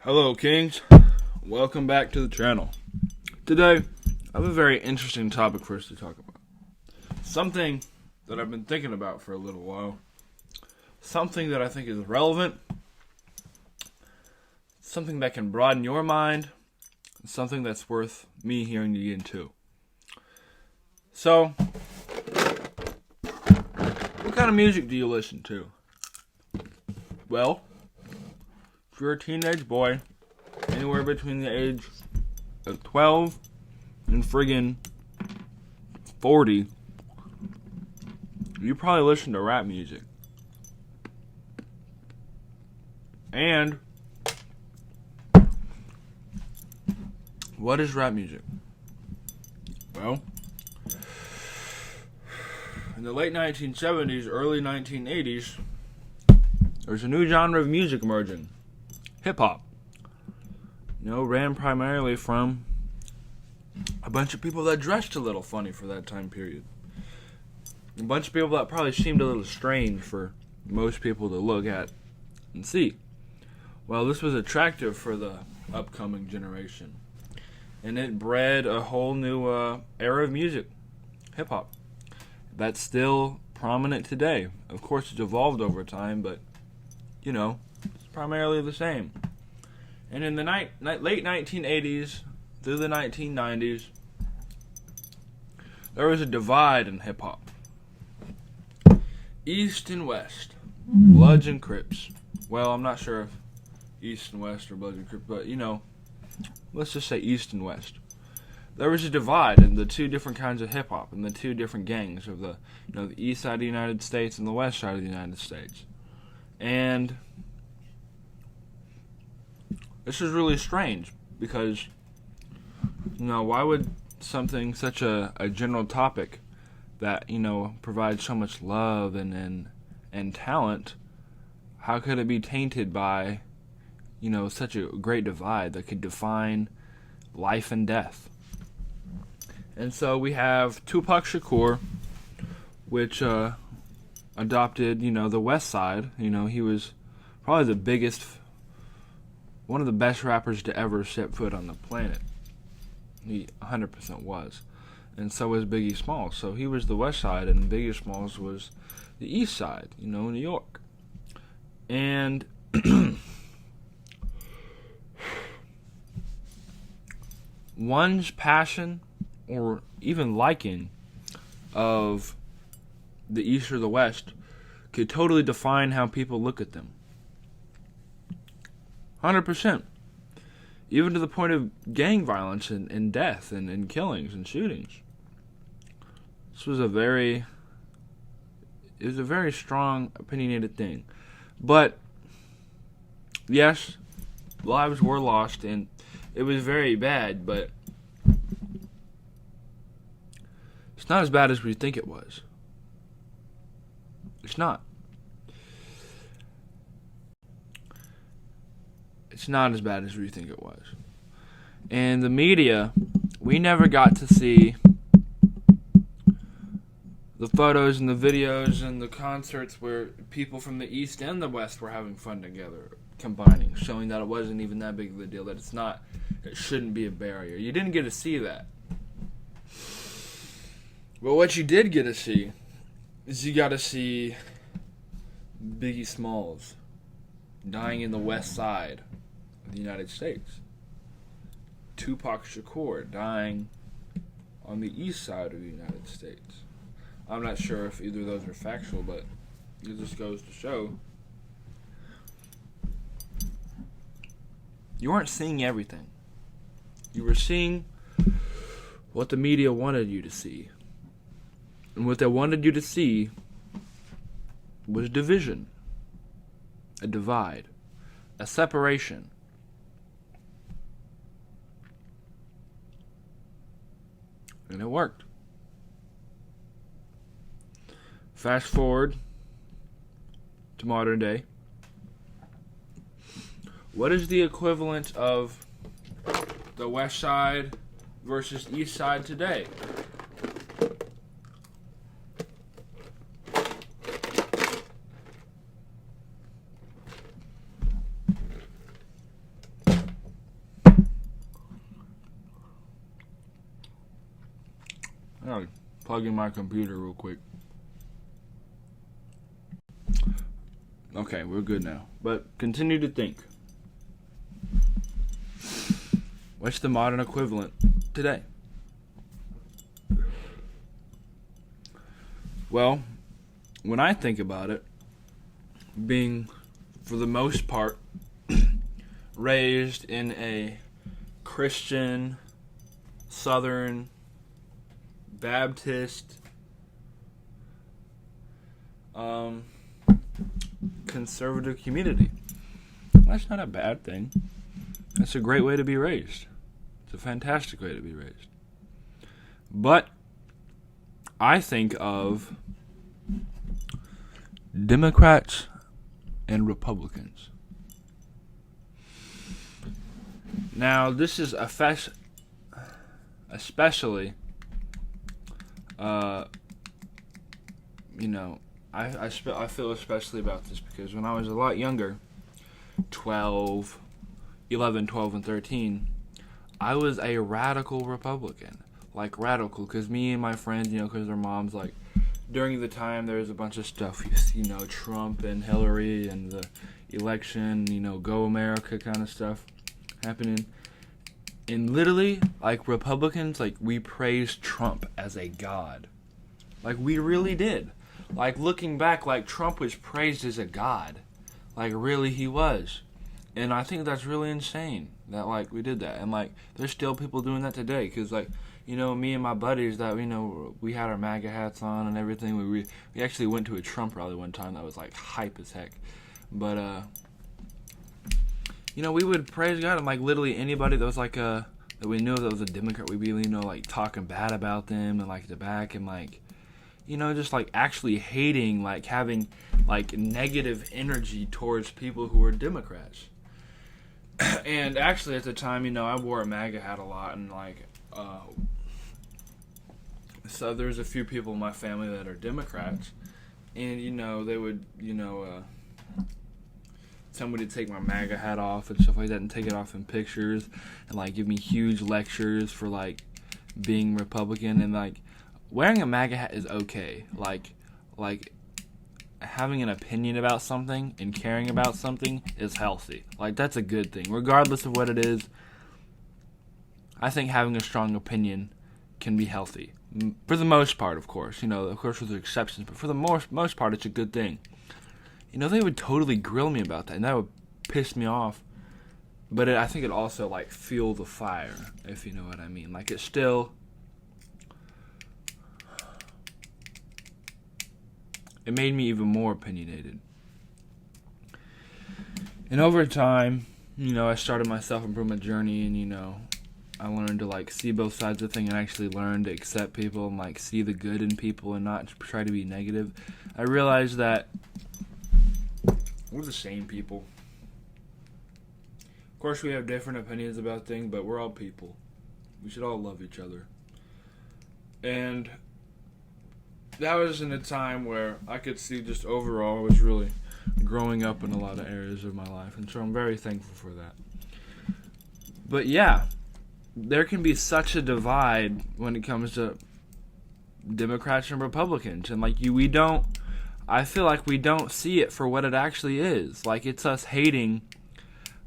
Hello, Kings. Welcome back to the channel. Today, I have a very interesting topic for us to talk about. Something that I've been thinking about for a little while. Something that I think is relevant. Something that can broaden your mind. Something that's worth me hearing you into. So, what kind of music do you listen to? Well, if you're a teenage boy, anywhere between the age of 12 and friggin' 40, you probably listen to rap music. And what is rap music? Well, in the late 1970s, early 1980s, there's a new genre of music emerging. Hip-hop. Ran primarily from a bunch of people that dressed a little funny for that time period. A bunch of people that probably seemed a little strange for most people to look at and see. Well, this was attractive for the upcoming generation. And it bred a whole new era of music. Hip-hop. That's still prominent today. Of course, it's evolved over time, but, it's primarily the same. And in the late 1980s through the 1990s, there was a divide in hip-hop. East and West. Bloods and Crips. Well, I'm not sure if East and West or Bloods and Crips, but, let's just say East and West. There was a divide in the two different kinds of hip-hop and the two different gangs of the East side of the United States and the West side of the United States. And this is really strange because, why would something such a general topic that, provides so much love and talent, how could it be tainted by, such a great divide that could define life and death? And so we have Tupac Shakur, which adopted, the West Side. He was probably the biggest, one of the best rappers to ever set foot on the planet. He 100% was. And so was Biggie Smalls. So he was the West Side, and Biggie Smalls was the East Side, New York. And one's passion or even liking of the East or the West could totally define how people look at them. 100%. Even to the point of gang violence and death and killings and shootings. This was a very strong, opinionated thing. But, yes, lives were lost and it was very bad, but it's not as bad as we think it was. It's not. It's not as bad as we think it was. And the media, we never got to see the photos and the videos and the concerts where people from the East and the West were having fun together, combining, showing that it wasn't even that big of a deal, that it shouldn't be a barrier. You didn't get to see that. But what you did get to see is you got to see Biggie Smalls dying in the West Side of the United States. Tupac Shakur dying on the East Side of the United States. I'm not sure if either of those are factual, but it just goes to show you weren't seeing everything. You were seeing what the media wanted you to see. And what they wanted you to see was division, a divide, a separation. And it worked. Fast forward to modern day. What is the equivalent of the West Side versus East Side today? gotta plug in my computer real quick. Okay, we're good now. But continue to think. What's the modern equivalent today? Well, when I think about it, being, for the most part, raised in a Christian, Southern, Baptist, conservative community. That's not a bad thing. That's a great way to be raised. It's a fantastic way to be raised. But I think of Democrats and Republicans. Now, this is especially, I feel especially about this because when I was a lot younger, 11, 12, and 13, I was a radical Republican. Like, radical, because me and my friends, because their moms, like, during the time there was a bunch of stuff, Trump and Hillary and the election, Go America kind of stuff happening. And literally, like, Republicans, like, we praised Trump as a god. Like, we really did. Like, looking back, like, Trump was praised as a god. Like, really, he was. And I think that's really insane that, like, we did that. And, like, there's still people doing that today. Because, like, me and my buddies that, we had our MAGA hats on and everything. We actually went to a Trump rally one time that was, like, hype as heck. But, we would praise God, and, like, literally anybody that was, like, that we knew that was a Democrat, we'd be, like, talking bad about them and, like, the back and, like, just, like, actually hating, like, having, like, negative energy towards people who were Democrats. And actually at the time, I wore a MAGA hat a lot, and, like, so there's a few people in my family that are Democrats, and, they would, somebody take my MAGA hat off and stuff like that and take it off in pictures and, like, give me huge lectures for, like, being Republican. And, like, wearing a MAGA hat is okay. Like having an opinion about something and caring about something is healthy. Like, that's a good thing. Regardless of what it is, I think having a strong opinion can be healthy. For the most part, of course. Of course there's exceptions, but for the most part, it's a good thing. They would totally grill me about that, and that would piss me off. But I think it also, like, fueled the fire, if you know what I mean. Like, it still... It made me even more opinionated. And over time, I started my self-improvement journey, and, I learned to, like, see both sides of the thing and actually learn to accept people and, like, see the good in people and not try to be negative. I realized that we're the same people. Of course, we have different opinions about things, but we're all people. We should all love each other. And that was in a time where I could see just overall I was really growing up in a lot of areas of my life, and so I'm very thankful for that. But yeah, there can be such a divide when it comes to Democrats and Republicans, and I feel like we don't see it for what it actually is. Like, it's us hating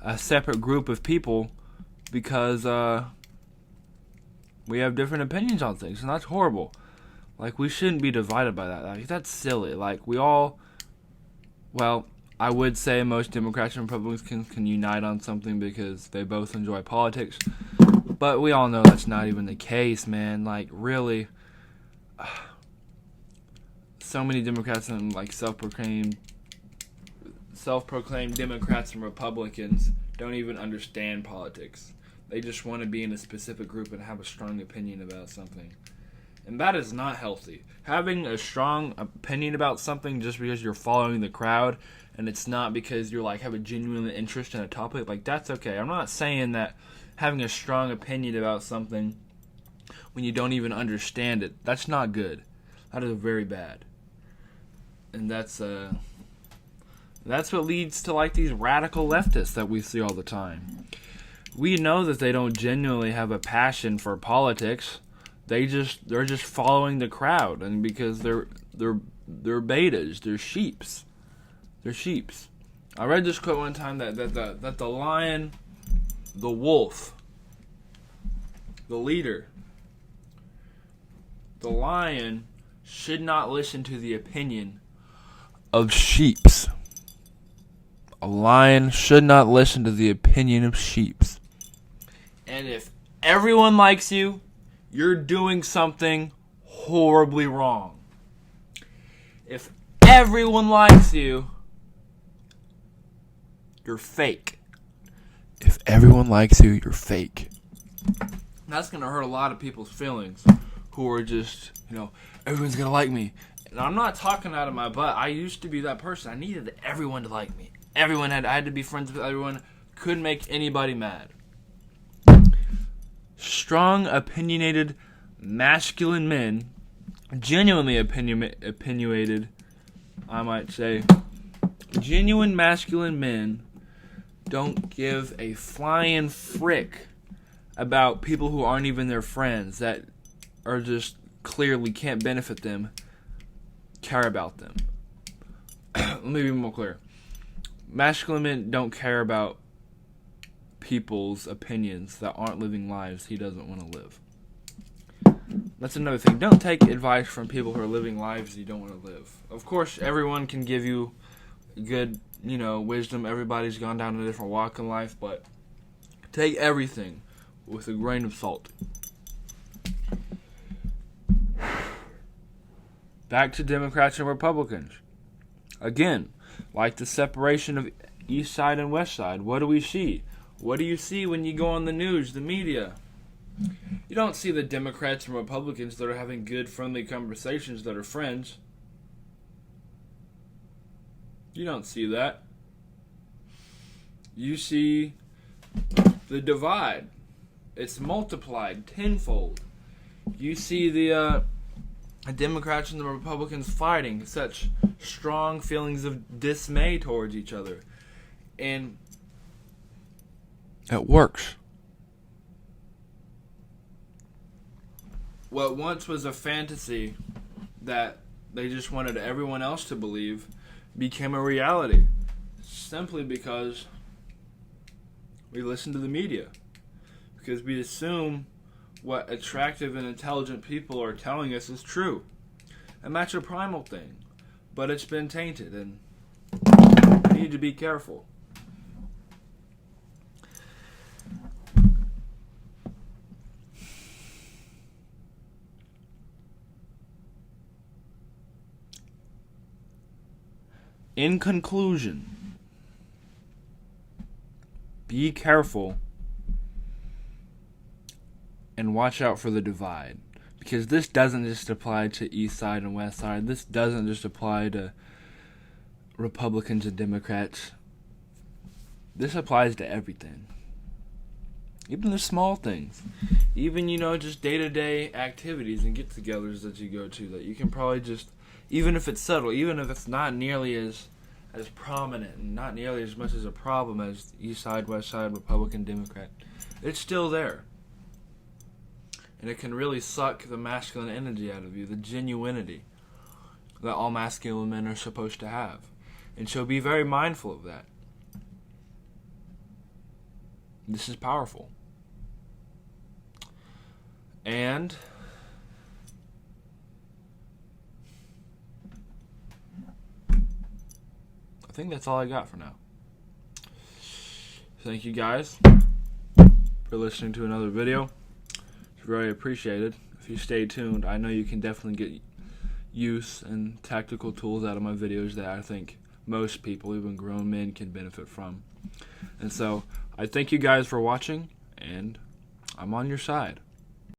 a separate group of people because we have different opinions on things, and that's horrible. Like, we shouldn't be divided by that. Like, that's silly. Like, I would say most Democrats and Republicans can unite on something because they both enjoy politics. But we all know that's not even the case, man. Like, really, so many Democrats and, like, self-proclaimed Democrats and Republicans don't even understand politics. They just want to be in a specific group and have a strong opinion about something. And that is not healthy. Having a strong opinion about something just because you're following the crowd and it's not because you're, like, have a genuine interest in a topic, like, that's okay. I'm not saying that having a strong opinion about something when you don't even understand it, that's not good. That is very bad. And that's what leads to, like, these radical leftists that we see all the time. We know that they don't genuinely have a passion for politics. they're just following the crowd, and because they're betas, they're sheeps. They're sheeps. I read this quote one time that the lion, the wolf, the leader, the lion should not listen to the opinion of sheeps. A lion should not listen to the opinion of sheeps. And if everyone likes you, you're doing something horribly wrong. If everyone likes you, you're fake. If everyone likes you, you're fake. That's going to hurt a lot of people's feelings who are just, everyone's going to like me. And I'm not talking out of my butt. I used to be that person. I needed everyone to like me. I had to be friends with everyone. Couldn't make anybody mad. Strong, opinionated, masculine men, genuinely opinionated, I might say, genuine masculine men don't give a flying frick about people who aren't even their friends, that are just clearly can't benefit them, care about them. Let me be more clear. Masculine men don't care about people's opinions that aren't living lives he doesn't want to live. That's another thing. Don't take advice from people who are living lives you don't want to live. Of course, everyone can give you good, wisdom. Everybody's gone down a different walk in life, but take everything with a grain of salt. Back to Democrats and Republicans. Again, like the separation of East Side and West Side, what do we see? What do you see when you go on the news, the media? You don't see the Democrats and Republicans that are having good, friendly conversations that are friends. You don't see that. You see the divide. It's multiplied tenfold. You see the Democrats and the Republicans fighting, such strong feelings of dismay towards each other. And it works. What once was a fantasy that they just wanted everyone else to believe became a reality, simply because we listen to the media, because we assume what attractive and intelligent people are telling us is true. And that's a primal thing, but it's been tainted, and we need to be careful. In conclusion, be careful and watch out for the divide. Because this doesn't just apply to East Side and West Side. This doesn't just apply to Republicans and Democrats. This applies to everything. Even the small things. Even, just day-to-day activities and get-togethers that you go to that you can probably just, even if it's subtle, even if it's not nearly as prominent and not nearly as much as a problem as East Side, West Side, Republican, Democrat, it's still there. And it can really suck the masculine energy out of you, the genuinity that all masculine men are supposed to have. And so be very mindful of that. This is powerful. And I think that's all I got for now. Thank you guys for listening to another video. It's very appreciated. If you stay tuned, I know you can definitely get use and tactical tools out of my videos that I think most people, even grown men, can benefit from. And so I thank you guys for watching, and I'm on your side.